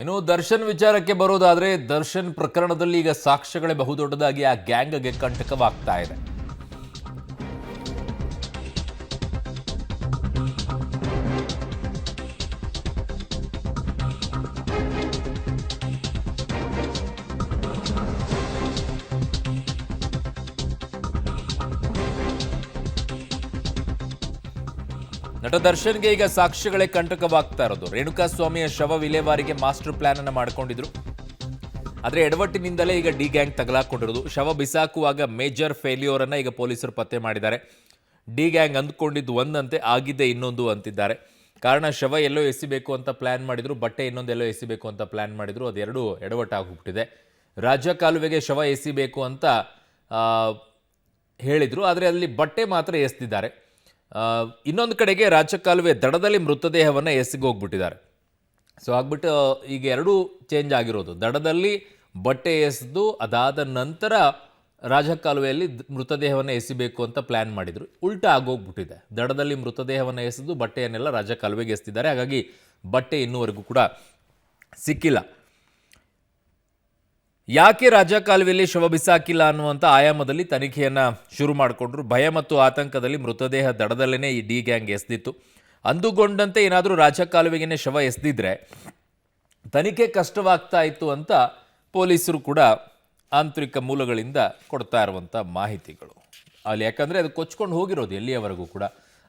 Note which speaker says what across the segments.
Speaker 1: ಇನ್ನು ದರ್ಶನ್ ವಿಚಾರಕ್ಕೆ ಬರೋದಾದ್ರೆ ದರ್ಶನ್ ಪ್ರಕರಣದಲ್ಲಿ ಈಗ ಸಾಕ್ಷ್ಯಗಳೇ ಬಹುದೊಡ್ಡದಾಗಿ ಆ ಗ್ಯಾಂಗ್ಗೆ ಕಂಟಕವಾಗ್ತಾ ಇದೆ. ನಟ ದರ್ಶನ್ಗೆ ಈಗ ಸಾಕ್ಷ್ಯಗಳೇ ಕಂಟಕವಾಗ್ತಾ ಇರೋದು. ರೇಣುಕಾಸ್ವಾಮಿಯ ಶವ ವಿಲೇವಾರಿಗೆ ಮಾಸ್ಟರ್ ಪ್ಲಾನ್ ಅನ್ನು ಮಾಡಿಕೊಂಡಿದ್ರು. ಆದರೆ ಎಡವಟ್ಟಿನಿಂದಲೇ ಈಗ ಡಿ ಗ್ಯಾಂಗ್ ತಗಲಾಕೊಂಡಿರೋದು. ಶವ ಬಿಸಾಕುವಾಗ ಮೇಜರ್ ಫೇಲ್ಯೂರ್ ಅನ್ನ ಈಗ ಪೊಲೀಸರು ಪತ್ತೆ ಮಾಡಿದ್ದಾರೆ. ಡಿ ಗ್ಯಾಂಗ್ ಅಂದ್ಕೊಂಡಿದ್ದು ಒಂದಂತೆ ಆಗಿದೆ ಇನ್ನೊಂದು ಅಂತಿದ್ದಾರೆ. ಕಾರಣ ಶವ ಎಲ್ಲೋ ಎಸಿಬೇಕು ಅಂತ ಪ್ಲಾನ್ ಮಾಡಿದ್ರು, ಬಟ್ಟೆ ಇನ್ನೊಂದೆಲ್ಲೋ ಎಸಿಬೇಕು ಅಂತ ಪ್ಲಾನ್ ಮಾಡಿದ್ರು. ಅದೆರಡು ಎಡವಟ್ಟಾಗ್ಬಿಟ್ಟಿದೆ. ರಾಜ ಕಾಲುವೆಗೆ ಶವ ಎಸಿಬೇಕು ಅಂತ ಹೇಳಿದ್ರು, ಆದರೆ ಅಲ್ಲಿ ಬಟ್ಟೆ ಮಾತ್ರ ಎಸ್ದಿದ್ದಾರೆ. ಇನ್ನೊಂದು ಕಡೆಗೆ ರಾಜಕಾಲುವೆ ದಡದಲ್ಲಿ ಮೃತದೇಹವನ್ನು ಎಸೆಗೋಗ್ಬಿಟ್ಟಿದ್ದಾರೆ. ಸೊ ಆಗ್ಬಿಟ್ಟು ಈಗ ಎರಡೂ ಚೇಂಜ್ ಆಗಿರೋದು. ದಡದಲ್ಲಿ ಬಟ್ಟೆ ಎಸೆದು ಅದಾದ ನಂತರ ರಾಜಕಾಲುವೆಯಲ್ಲಿ ಮೃತದೇಹವನ್ನು ಎಸಿಬೇಕು ಅಂತ ಪ್ಲ್ಯಾನ್ ಮಾಡಿದರು. ಉಲ್ಟಾ ಆಗೋಗ್ಬಿಟ್ಟಿದೆ. ದಡದಲ್ಲಿ ಮೃತದೇಹವನ್ನು ಎಸೆದು ಬಟ್ಟೆಯನ್ನೆಲ್ಲ ರಾಜಕಾಲುವೆಗೆ ಎಸ್ತಿದ್ದಾರೆ. ಹಾಗಾಗಿ ಬಟ್ಟೆ ಇನ್ನೂವರೆಗೂ ಕೂಡ ಸಿಕ್ಕಿಲ್ಲ. ಯಾಕೆ ರಾಜಕಾಲುವೆಯಲ್ಲಿ ಶವ ಬಿಸಾಕಿಲ್ಲ ಅನ್ನುವಂಥ ಆಯಾಮದಲ್ಲಿ ತನಿಖೆಯನ್ನು ಶುರು ಮಾಡಿಕೊಂಡ್ರು. ಭಯ ಮತ್ತು ಆತಂಕದಲ್ಲಿ ಮೃತದೇಹ ದಡದಲ್ಲೇ ಈ ಡಿ ಗ್ಯಾಂಗ್ ಎಸ್ದಿತ್ತು. ಅಂದುಕೊಂಡಂತೆ ಏನಾದರೂ ರಾಜಕಾಲುವೆಗೆ ಶವ ಎಸ್ದಿದ್ರೆ ತನಿಖೆ ಕಷ್ಟವಾಗ್ತಾ ಇತ್ತು ಅಂತ ಪೊಲೀಸರು ಕೂಡ ಆಂತರಿಕ ಮೂಲಗಳಿಂದ ಕೊಡ್ತಾ ಇರುವಂಥ ಮಾಹಿತಿಗಳು ಅಲ್ಲಿ. ಯಾಕಂದರೆ ಅದು ಕೊಚ್ಕೊಂಡು ಹೋಗಿರೋದು ಎಲ್ಲಿಯವರೆಗೂ ಕೂಡ.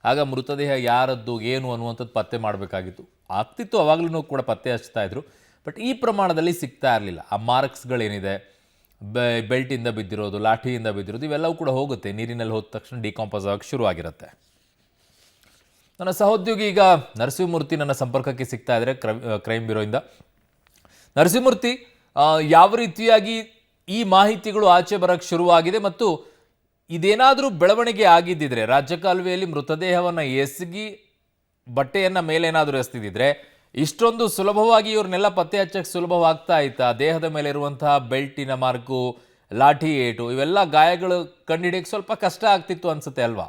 Speaker 1: ಆಗ ಮೃತದೇಹ ಯಾರದ್ದು ಏನು ಅನ್ನುವಂಥದ್ದು ಪತ್ತೆ ಮಾಡಬೇಕಾಗಿತ್ತು. ಆಗ್ತಿತ್ತು, ಅವಾಗಲೂ ಕೂಡ ಪತ್ತೆ ಹಚ್ತಾ ಇದ್ರು. ಬಟ್ ಈ ಪ್ರಮಾಣದಲ್ಲಿ ಸಿಗ್ತಾ ಇರಲಿಲ್ಲ. ಆ ಮಾರ್ಕ್ಸ್ಗಳೇನಿದೆ, ಬೆಲ್ಟಿಂದ ಬಿದ್ದಿರೋದು, ಲಾಠಿಯಿಂದ ಬಿದ್ದಿರೋದು, ಇವೆಲ್ಲವೂ ಕೂಡ ಹೋಗುತ್ತೆ. ನೀರಿನಲ್ಲಿ ಹೋದ ತಕ್ಷಣ ಡಿಕಾಂಪೋಸ್ ಆಗೋಕ್ಕೆ ಶುರುವಾಗಿರುತ್ತೆ. ನನ್ನ ಸಹೋದ್ಯೋಗಿ ಈಗ ನರಸಿಂಹಮೂರ್ತಿ ನನ್ನ ಸಂಪರ್ಕಕ್ಕೆ ಸಿಗ್ತಾ ಇದ್ದಾರೆ ಕ್ರೈಮ್ ಬ್ಯೂರೋಯಿಂದ. ನರಸಿಂಹಮೂರ್ತಿ, ಯಾವ ರೀತಿಯಾಗಿ ಈ ಮಾಹಿತಿಗಳು ಆಚೆ ಬರೋಕ್ಕೆ ಶುರುವಾಗಿದೆ ಮತ್ತು ಇದೇನಾದರೂ ಬೆಳವಣಿಗೆ ಆಗಿದ್ದಿದ್ರೆ, ರಾಜಕಾಲುವೆಯಲ್ಲಿ ಮೃತದೇಹವನ್ನು ಎಸಗಿ ಬಟ್ಟೆಯನ್ನು ಮೇಲೇನಾದರೂ ಎಸ್ತಿದ್ದಿದ್ರೆ ಇಷ್ಟೊಂದು ಸುಲಭವಾಗಿ ಇವ್ರನ್ನೆಲ್ಲ ಪತ್ತೆ ಹಚ್ಚಕ್ಕೆ ಸುಲಭವಾಗ್ತಾ ಇತ್ತಾ? ದೇಹದ ಮೇಲೆ ಇರುವಂತಹ ಬೆಲ್ಟಿನ ಮಾರ್ಕು, ಲಾಠಿ ಏಟು, ಇವೆಲ್ಲ ಗಾಯಗಳು ಕಂಡುಹಿಡಿಯಕ್ಕೆ ಸ್ವಲ್ಪ ಕಷ್ಟ ಆಗ್ತಿತ್ತು ಅನ್ಸುತ್ತೆ ಅಲ್ವಾ?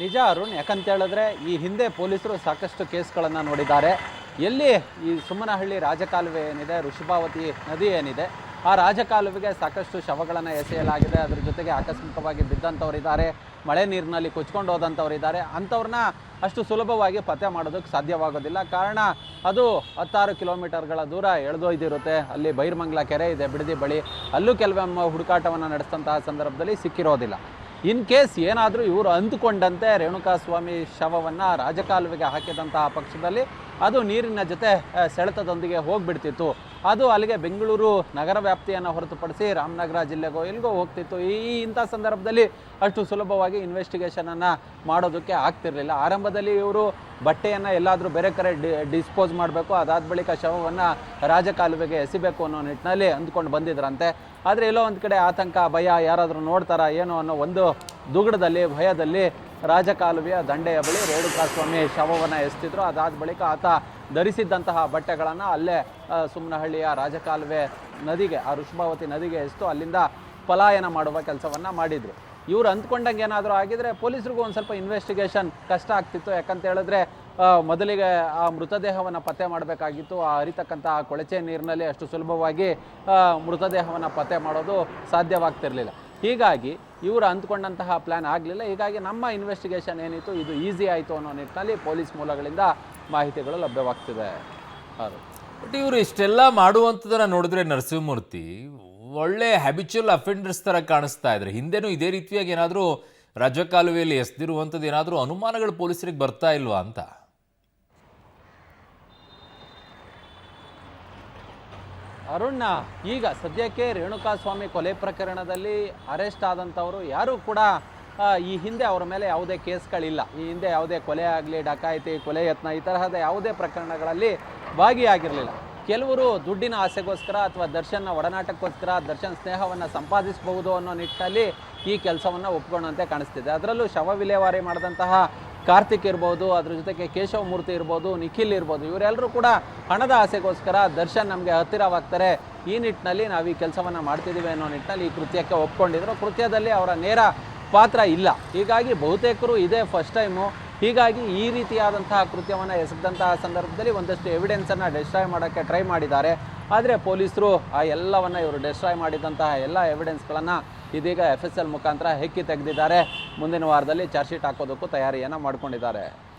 Speaker 2: ನಿಜ ಅರುಣ್, ಯಾಕಂತ ಹೇಳಿದ್ರೆ ಈ ಹಿಂದೆ ಪೊಲೀಸರು ಸಾಕಷ್ಟು ಕೇಸ್ಗಳನ್ನು ನೋಡಿದ್ದಾರೆ. ಎಲ್ಲಿ ಈ ಸುಮ್ಮನಹಳ್ಳಿ ರಾಜಕಾಲುವೆ ಏನಿದೆ, ಋಷಭಾವತಿ ನದಿ ಏನಿದೆ, ಆ ರಾಜಕಾಲುವೆಗೆ ಸಾಕಷ್ಟು ಶವಗಳನ್ನು ಎಸೆಯಲಾಗಿದೆ. ಅದ್ರ ಜೊತೆಗೆ ಆಕಸ್ಮಿಕವಾಗಿ ಬಿದ್ದಂಥವರಿದ್ದಾರೆ, ಮಳೆ ನೀರಿನಲ್ಲಿ ಕೊಚ್ಕೊಂಡು ಹೋದಂಥವರಿದ್ದಾರೆ. ಅಂಥವ್ರನ್ನ ಅಷ್ಟು ಸುಲಭವಾಗಿ ಪತ್ತೆ ಮಾಡೋದಕ್ಕೆ ಸಾಧ್ಯವಾಗೋದಿಲ್ಲ. ಕಾರಣ ಅದು 16 ಕಿಲೋಮೀಟರ್ಗಳ ದೂರ ಎಳೆದೊಯ್ದಿರುತ್ತೆ. ಅಲ್ಲಿ ಬೈರ್ಮಂಗ್ಲ ಕೆರೆ ಇದೆ ಬಿಡದಿ ಬಳಿ, ಅಲ್ಲೂ ಕೆಲವೊಮ್ಮೆ ಹುಡುಕಾಟವನ್ನು ನಡೆಸಿದಂತಹ ಸಂದರ್ಭದಲ್ಲಿ ಸಿಕ್ಕಿರೋದಿಲ್ಲ. ಇನ್ ಕೇಸ್ ಏನಾದರೂ ಇವರು ಅಂದುಕೊಂಡಂತೆ ರೇಣುಕಾಸ್ವಾಮಿ ಶವವನ್ನು ರಾಜಕಾಲುವೆಗೆ ಹಾಕಿದಂತಹ ಪಕ್ಷದಲ್ಲಿ ಅದು ನೀರಿನ ಜೊತೆ ಸೆಳೆತದೊಂದಿಗೆ ಹೋಗಿಬಿಡ್ತಿತ್ತು. ಅದು ಅಲ್ಲಿಗೆ ಬೆಂಗಳೂರು ನಗರ ವ್ಯಾಪ್ತಿಯನ್ನು ಹೊರತುಪಡಿಸಿ ರಾಮನಗರ ಜಿಲ್ಲೆಗೋ ಎಲ್ಲಿಗೋ ಹೋಗ್ತಿತ್ತು. ಇಂಥ ಸಂದರ್ಭದಲ್ಲಿ ಅಷ್ಟು ಸುಲಭವಾಗಿ ಇನ್ವೆಸ್ಟಿಗೇಷನನ್ನು ಮಾಡೋದಕ್ಕೆ ಆಗ್ತಿರಲಿಲ್ಲ. ಆರಂಭದಲ್ಲಿ ಇವರು ಬಟ್ಟೆಯನ್ನು ಎಲ್ಲಾದರೂ ಬೇರೆ ಕಡೆ ಡಿಸ್ಪೋಸ್ ಮಾಡಬೇಕು, ಅದಾದ ಬಳಿಕ ಶವವನ್ನು ರಾಜಕಾಲುವೆಗೆ ಎಸಿಬೇಕು ಅನ್ನೋ ನಿಟ್ಟಿನಲ್ಲಿ ಅಂದ್ಕೊಂಡು ಬಂದಿದ್ರಂತೆ. ಆದರೆ ಎಲ್ಲೋ ಒಂದು ಕಡೆ ಆತಂಕ, ಭಯ, ಯಾರಾದರೂ ನೋಡ್ತಾರಾ ಏನೋ ಅನ್ನೋ ಒಂದು ದುಗುಡದಲ್ಲಿ, ಭಯದಲ್ಲಿ ರಾಜಕಾಲುವೆಯ ದಂಡೆಯ ಬಳಿ ರೇಣುಕಾಸ್ವಾಮಿ ಶವವನ್ನು ಎಸ್ತಿದ್ರು. ಅದಾದ ಬಳಿಕ ಆತ ಧರಿಸಿದ್ದಂತಹ ಬಟ್ಟೆಗಳನ್ನು ಅಲ್ಲೇ ಸುಮ್ಮನಹಳ್ಳಿಯ ರಾಜಕಾಲುವೆ ನದಿಗೆ, ಆ ಋಷಭಾವತಿ ನದಿಗೆ ಎಸ್ತು ಅಲ್ಲಿಂದ ಪಲಾಯನ ಮಾಡುವ ಕೆಲಸವನ್ನು ಮಾಡಿದರು. ಇವರು ಅಂದ್ಕೊಂಡಂಗೆ ಏನಾದರೂ ಆಗಿದ್ರೆ ಪೊಲೀಸರಿಗೂ ಒಂದು ಸ್ವಲ್ಪ ಇನ್ವೆಸ್ಟಿಗೇಷನ್ ಕಷ್ಟ ಆಗ್ತಿತ್ತು. ಯಾಕಂತ ಹೇಳಿದ್ರೆ ಮೊದಲಿಗೆ ಆ ಮೃತದೇಹವನ್ನು ಪತ್ತೆ ಮಾಡಬೇಕಾಗಿತ್ತು. ಆ ಹರಿತಕ್ಕಂಥ ಕೊಳಚೆ ನೀರಿನಲ್ಲಿ ಅಷ್ಟು ಸುಲಭವಾಗಿ ಮೃತದೇಹವನ್ನು ಪತ್ತೆ ಮಾಡೋದು ಸಾಧ್ಯವಾಗ್ತಿರಲಿಲ್ಲ. ಹೀಗಾಗಿ ಇವರು ಅಂದ್ಕೊಂಡಂತಹ ಪ್ಲ್ಯಾನ್ ಆಗಲಿಲ್ಲ. ಹೀಗಾಗಿ ನಮ್ಮ ಇನ್ವೆಸ್ಟಿಗೇಷನ್ ಏನಿತ್ತು ಇದು ಈಸಿ ಆಯಿತು ಅನ್ನೋ ನಿಟ್ಟಿನಲ್ಲಿ ಪೊಲೀಸ್ ಮೂಲಗಳಿಂದ ಮಾಹಿತಿಗಳು ಲಭ್ಯವಾಗ್ತಿದೆ.
Speaker 1: ಬಟ್ ಇವರು ಇಷ್ಟೆಲ್ಲ ಮಾಡುವಂಥದ್ದನ್ನು ನೋಡಿದ್ರೆ ನರಸಿಂಹಮೂರ್ತಿ ಒಳ್ಳೆ ಹ್ಯಾಬಿಚುವಲ್ ಅಫೆಂಡರ್ಸ್ ಥರ ಕಾಣಿಸ್ತಾ ಇದ್ದಾರೆ. ಹಿಂದೆನೂ ಇದೇ ರೀತಿಯಾಗಿ ಏನಾದರೂ ರಾಜಕಾಲುವೆಯಲ್ಲಿ ಎಸ್ದಿರುವಂಥದ್ದು ಏನಾದರೂ ಅನುಮಾನಗಳು ಪೊಲೀಸರಿಗೆ ಬರ್ತಾ ಇಲ್ವಾ ಅಂತ?
Speaker 2: ಅರುಣ್ಣ, ಈಗ ಸದ್ಯಕ್ಕೆ ರೇಣುಕಾಸ್ವಾಮಿ ಕೊಲೆ ಪ್ರಕರಣದಲ್ಲಿ ಅರೆಸ್ಟ್ ಆದಂಥವರು ಯಾರೂ ಕೂಡ ಈ ಹಿಂದೆ ಅವರ ಮೇಲೆ ಯಾವುದೇ ಕೇಸ್ಗಳಿಲ್ಲ. ಈ ಹಿಂದೆ ಯಾವುದೇ ಕೊಲೆ ಆಗಲಿ, ಡಕಾಯಿತಿ, ಕೊಲೆ ಯತ್ನ, ಈ ತರಹದ ಯಾವುದೇ ಪ್ರಕರಣಗಳಲ್ಲಿ ಭಾಗಿಯಾಗಿರಲಿಲ್ಲ. ಕೆಲವರು ದುಡ್ಡಿನ ಆಸೆಗೋಸ್ಕರ ಅಥವಾ ದರ್ಶನ್ನ ಒಡನಾಟಕ್ಕೋಸ್ಕರ ದರ್ಶನ್ ಸ್ನೇಹವನ್ನು ಸಂಪಾದಿಸಬಹುದು ಅನ್ನೋ ನಿಟ್ಟಿನಲ್ಲಿ ಈ ಕೆಲಸವನ್ನು ಒಪ್ಕೊಂಡಂತೆ ಕಾಣಿಸ್ತಿದೆ. ಅದರಲ್ಲೂ ಶವ ವಿಲೇವಾರಿ ಮಾಡಿದಂತಹ ಕಾರ್ತಿಕ್ ಇರ್ಬೋದು, ಅದ್ರ ಜೊತೆಗೆ ಕೇಶವಮೂರ್ತಿ ಇರ್ಬೋದು, ನಿಖಿಲ್ ಇರ್ಬೋದು, ಇವರೆಲ್ಲರೂ ಕೂಡ ಹಣದ ಆಸೆಗೋಸ್ಕರ ದರ್ಶನ್ ನಮಗೆ ಹತ್ತಿರವಾಗ್ತಾರೆ, ಈ ನಿಟ್ಟಿನಲ್ಲಿ ನಾವು ಈ ಕೆಲಸವನ್ನು ಮಾಡ್ತಿದ್ದೀವಿ ಅನ್ನೋ ನಿಟ್ಟಿನಲ್ಲಿ ಈ ಕೃತ್ಯಕ್ಕೆ ಒಪ್ಕೊಂಡಿದ್ರು. ಕೃತ್ಯದಲ್ಲಿ ಅವರ ನೇರ ಪಾತ್ರ ಇಲ್ಲ. ಹೀಗಾಗಿ ಬಹುತೇಕರು ಇದೇ ಫಸ್ಟ್ ಟೈಮು ಹೀಗಾಗಿ ಈ ರೀತಿಯಾದಂತಹ ಕೃತ್ಯವನ್ನು ಎಸಗಿದಂತಹ ಸಂದರ್ಭದಲ್ಲಿ ಒಂದಷ್ಟು ಎವಿಡೆನ್ಸನ್ನು ಡೆಸ್ಟ್ರಾಯ್ ಮಾಡೋಕ್ಕೆ ಟ್ರೈ ಮಾಡಿದ್ದಾರೆ. ಆದರೆ ಪೊಲೀಸರು ಆ ಎಲ್ಲವನ್ನು ಇವರು ಡೆಸ್ಟ್ರಾಯ್ ಮಾಡಿದಂತಹ ಎಲ್ಲ ಎವಿಡೆನ್ಸ್ಗಳನ್ನು ಇದೀಗ FSL ಮುಖಾಂತರ ಹೆಕ್ಕಿ ತೆಗೆದಿದ್ದಾರೆ. ಮುಂದಿನ ವಾರದಲ್ಲಿ ಚಾರ್ಜ್ ಶೀಟ್ ಹಾಕೋದಕ್ಕೂ ತಯಾರಿಯನ್ನು ಮಾಡ್ಕೊಂಡಿದ್ದಾರೆ.